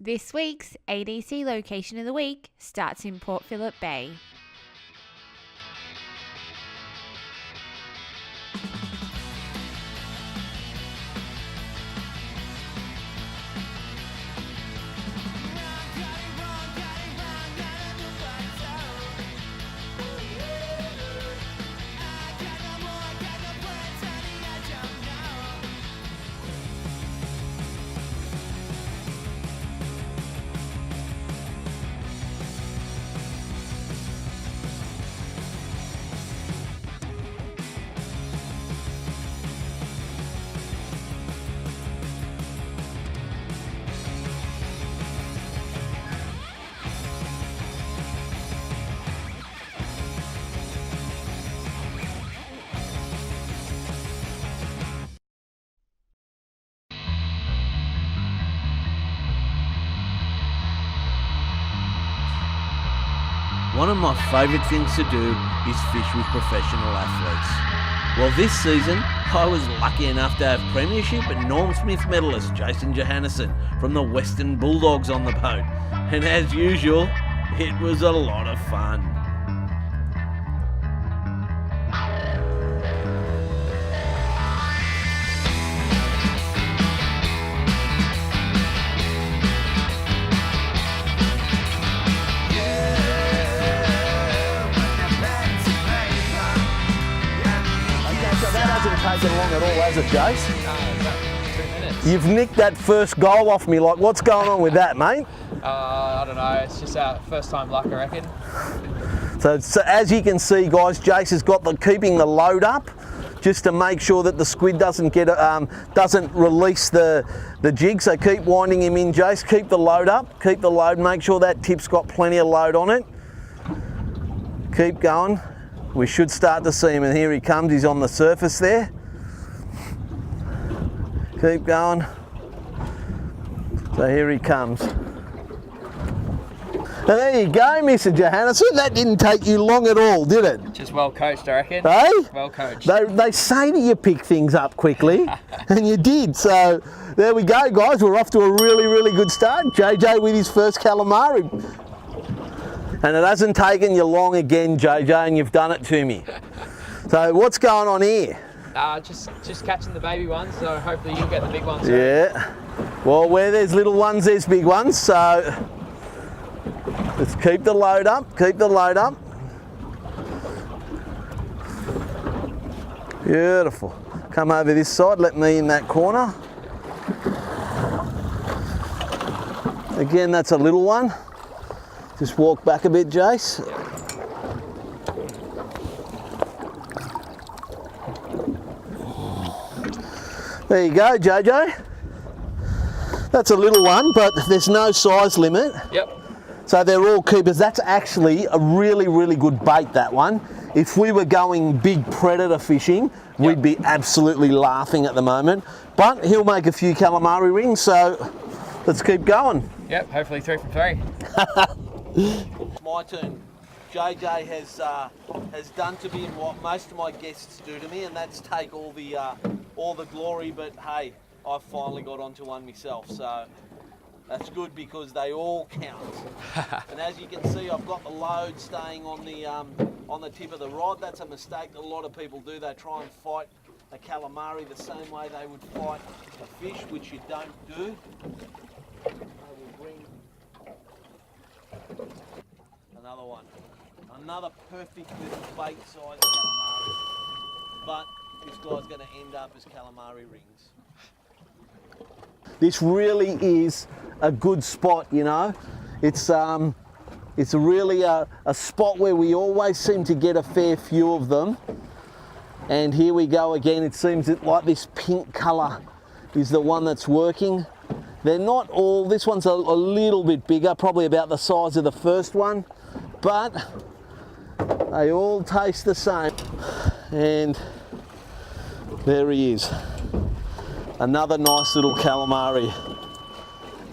This week's ADC location of the week starts in Port Phillip Bay. One of my favourite things to do is fish with professional athletes. Well, this season, I was lucky enough to have Premiership and Norm Smith medalist Jason Johannesson from the Western Bulldogs on the boat. And as usual, it was a lot of fun. Taken long at all, has it, Jace? No, about 2 minutes. You've nicked that first goal off me. Like, what's going on with that, mate? I don't know. It's just our first time luck, I reckon. So as you can see, guys, Jace has got keeping the load up, just to make sure that the squid doesn't release the jig. So keep winding him in, Jace. Keep the load up. Keep the load. Make sure that tip's got plenty of load on it. Keep going. We should start to see him, and here he comes. He's on the surface there. Keep going. So here he comes. And there you go, Mr. Johannesson. That didn't take you long at all, did it? Just well coached, I reckon. Hey? Well coached. They say that you pick things up quickly, and you did. So there we go, guys. We're off to a really, really good start. JJ with his first calamari. And it hasn't taken you long again, JJ, and you've done it to me. So what's going on here? Just catching the baby ones, so hopefully you'll get the big ones. Yeah. Well, where there's little ones, there's big ones. So let's keep the load up. Keep the load up. Beautiful. Come over this side. Let me in that corner. Again, that's a little one. Just walk back a bit, Jace. There you go, JJ. That's a little one, but there's no size limit. Yep. So they're all keepers. That's actually a really, really good bait, that one. If we were going big predator fishing, we'd be absolutely laughing at the moment. But he'll make a few calamari rings, so let's keep going. Yep, hopefully 3 from 3. It's my turn. JJ has done to me what most of my guests do to me, and that's take all the glory. But hey, I've finally got onto one myself, so that's good because they all count. And as you can see, I've got the load staying on the tip of the rod. That's a mistake that a lot of people do. They try and fight a calamari the same way they would fight a fish, which you don't do. I will bring another one. Another perfect little bait-sized calamari. But this guy's going to end up as calamari rings. This really is a good spot, you know. It's really a spot where we always seem to get a fair few of them. And here we go again. It seems that like this pink colour is the one that's working. They're not all, this one's a little bit bigger, probably about the size of the first one, but they all taste the same. And there he is. Another nice little calamari.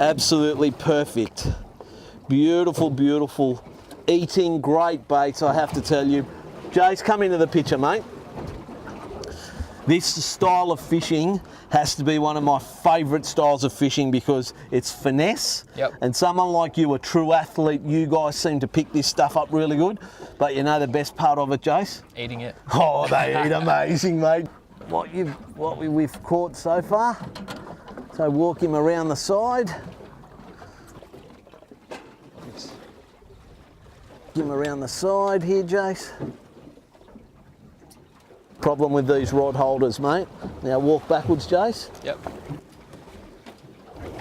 Absolutely perfect. Beautiful, beautiful. Eating great baits, I have to tell you. Jace, come into the picture, mate. This style of fishing has to be one of my favourite styles of fishing because it's finesse. Yep. And someone like you, a true athlete, you guys seem to pick this stuff up really good. But you know the best part of it, Jace? Eating it. Oh, they eat amazing, mate. What we've caught so far. So walk him around the side. Get him around the side here, Jace. Problem with these rod holders, mate. Now walk backwards, Jace. Yep.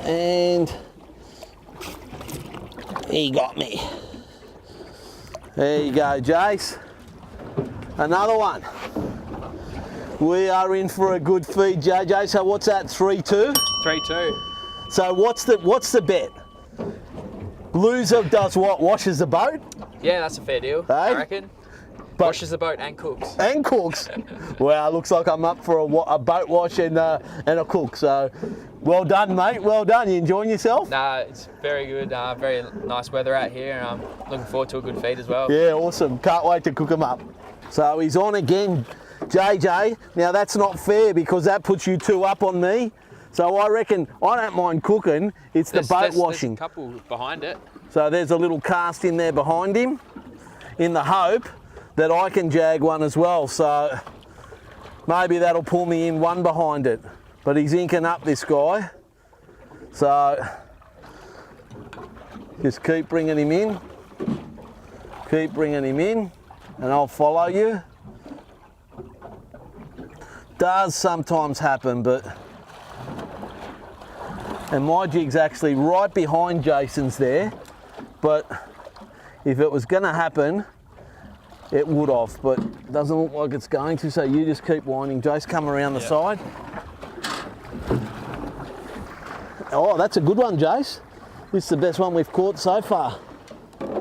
And he got me. There you go, Jace. Another one. We are in for a good feed, JJ. So what's that? 3-2? 3-2. So what's the bet? Loser does what? Washes the boat? Yeah, that's a fair deal. I reckon. But- Washes the boat and cooks. And cooks. Well, looks like I'm up for a boat wash and a cook. So, well done, mate. Well done. You enjoying yourself? Nah, it's very good. Very nice weather out here, and I'm looking forward to a good feed as well. Yeah, awesome. Can't wait to cook them up. So he's on again, JJ. Now that's not fair because that puts you 2 up on me. So I reckon I don't mind cooking. It's the boat washing. There's a couple behind it. So there's a little cast in there behind him, in the hope that I can jag one as well. So maybe that'll pull me in one behind it. But he's inking up, this guy. So just keep bringing him in. Keep bringing him in and I'll follow you. Does sometimes happen, but... And my jig's actually right behind Jason's there. But if it was gonna happen, it would have, but it doesn't look like it's going to, so you just keep winding. Jace, come around the side. Oh, that's a good one, Jace. This is the best one we've caught so far.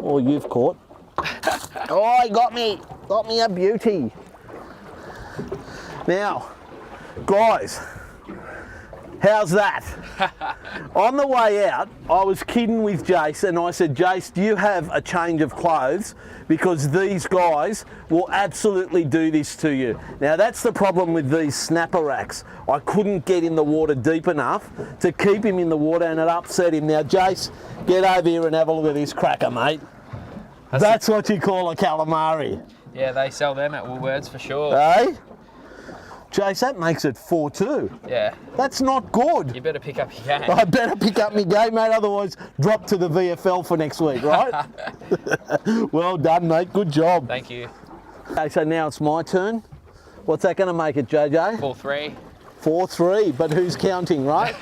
Or you've caught. Oh, he got me. Got me a beauty. Now, guys, how's that? On the way out, I was kidding with Jace and I said, Jace, do you have a change of clothes? Because these guys will absolutely do this to you. Now that's the problem with these snapper racks. I couldn't get in the water deep enough to keep him in the water and it upset him. Now Jace, get over here and have a look at this cracker, mate. That's what you call a calamari. Yeah, they sell them at Woolworths for sure. Eh? Jace, that makes it 4-2. Yeah. That's not good. You better pick up your game. I better pick up my game, mate, otherwise drop to the VFL for next week, right? Well done, mate. Good job. Thank you. Okay, so now it's my turn. What's that going to make it, JJ? 4-3. 4-3, but who's counting, right?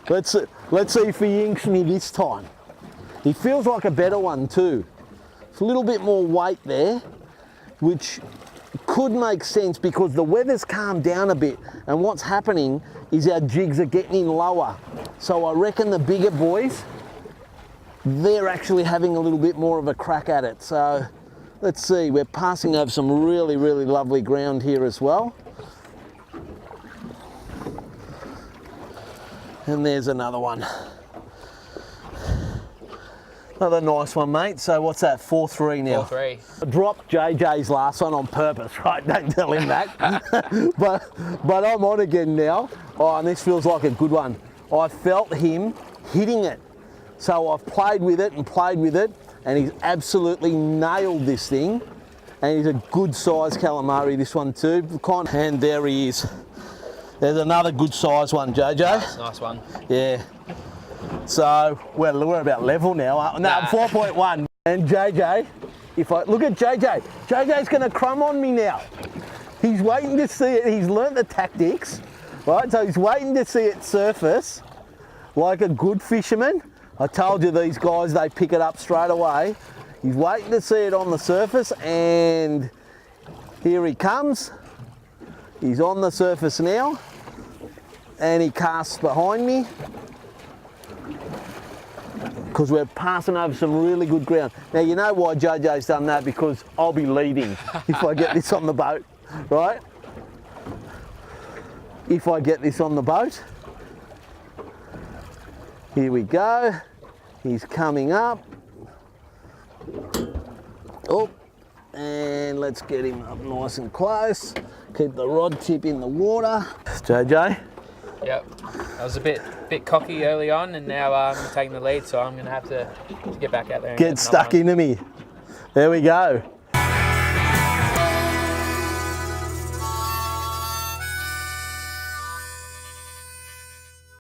Let's see if he inks me this time. He feels like a better one too. It's a little bit more weight there, which could make sense because the weather's calmed down a bit and what's happening is our jigs are getting in lower. So I reckon the bigger boys, they're actually having a little bit more of a crack at it. So let's see, we're passing over some really, really lovely ground here as well. And there's another one. Another nice one, mate. So what's that, 4-3 now? 4-3. I dropped JJ's last one on purpose, right? Don't tell him that. but I'm on again now. Oh, and this feels like a good one. I felt him hitting it. So I've played with it, and he's absolutely nailed this thing. And he's a good size calamari, this one too. And there he is. There's another good size one, JJ. Nice one. Yeah. So we're about level now. No, 4.1. And JJ, if I look at JJ's going to crumb on me now. He's waiting to see it. He's learnt the tactics, right? So he's waiting to see it surface like a good fisherman. I told you these guys, they pick it up straight away. He's waiting to see it on the surface, and here he comes. He's on the surface now, and he casts behind me because we're passing over some really good ground. Now, you know why JJ's done that? Because I'll be leading if I get this on the boat, right? If I get this on the boat. Here we go. He's coming up. Oh, and let's get him up nice and close. Keep the rod tip in the water. JJ? Yep. I was a bit cocky early on, and now I'm taking the lead, so I'm going to have to get back out there and Get stuck into me. There we go.